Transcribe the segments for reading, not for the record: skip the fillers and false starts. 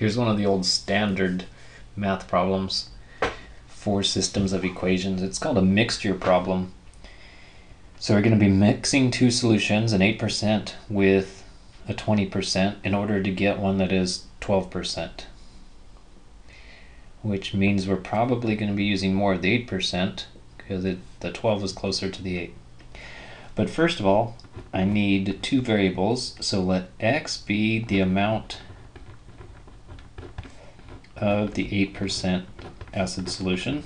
Here's one of the old standard math problems for systems of equations. It's called a mixture problem. So we're going to be mixing two solutions, an 8% with a 20%, in order to get one that is 12%. Which means we're probably going to be using more of the 8% because the 12 is closer to the 8. But first of all, I need two variables, so let x be the amount of the 8% acid solution,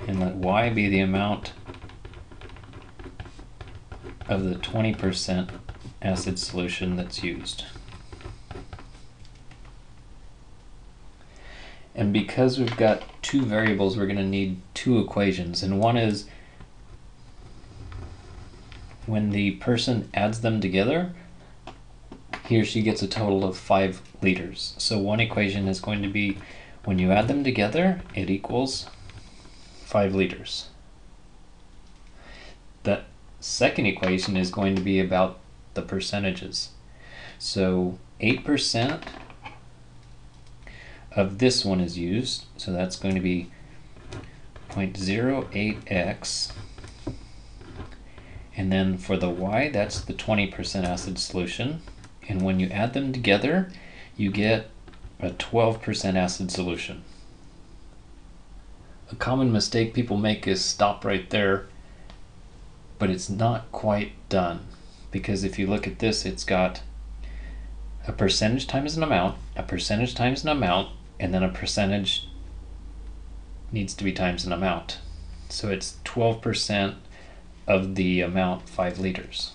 and let y be the amount of the 20% acid solution that's used. And because we've got two variables, we're going to need two equations. And one is when the person adds them together, he or she gets a total of 5 liters. So one equation is going to be when you add them together, it equals 5 liters. The second equation is going to be about the percentages. So 8% of this one is used, so that's going to be 0.08x, and then for the y, that's the 20% acid solution, and when you add them together you get a 12% acid solution. A common mistake people make is stop right there, but it's not quite done, because if you look at this, it's got a percentage times an amount, a percentage times an amount, and then a percentage needs to be times an amount. So it's 12% of the amount, 5 liters.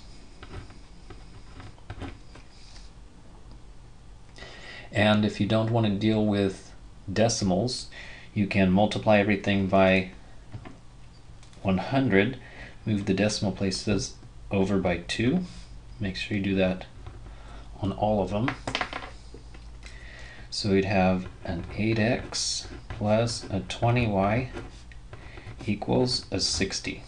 And if you don't want to deal with decimals, you can multiply everything by 100, move the decimal places over by 2. Make sure you do that on all of them. So we'd have an 8x plus a 20y equals a 60.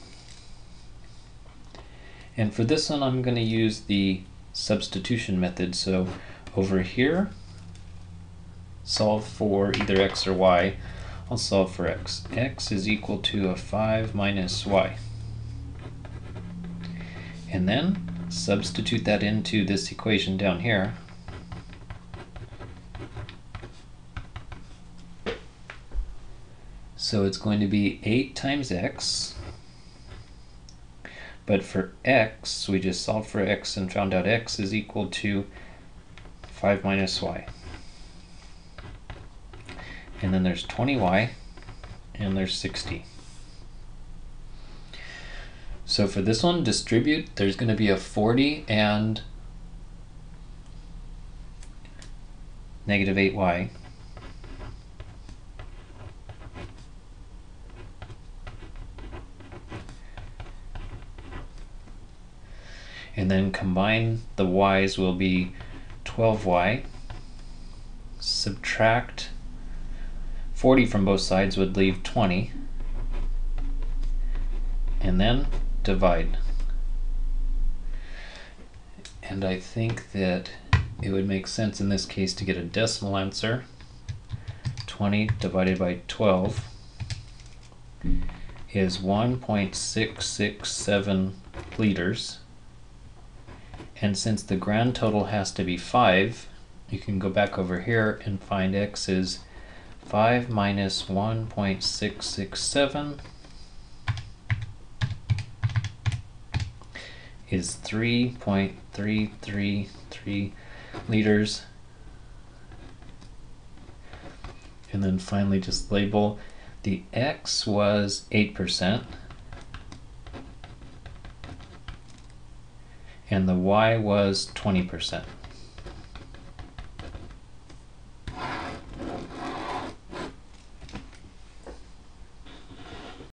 And for this one, I'm going to use the substitution method. So over here, solve for either x or y. I'll solve for x. X is equal to a 5 minus y. And then substitute that into this equation down here. So it's going to be 8 times x, but for x, we just solved for x and found out x is equal to 5 minus y. And then there's 20y, and there's 60. So for this one, distribute, there's going to be a 40 and negative 8y. And then combine the y's will be 12y. Subtract 40 from both sides would leave 20. And then divide. And I think that it would make sense in this case to get a decimal answer. 20 divided by 12 is 1.667 liters. And since the grand total has to be 5, you can go back over here and find x is 5 minus 1.667 is 3.333 liters. And then finally just label the x was 8%. And the y was 20%.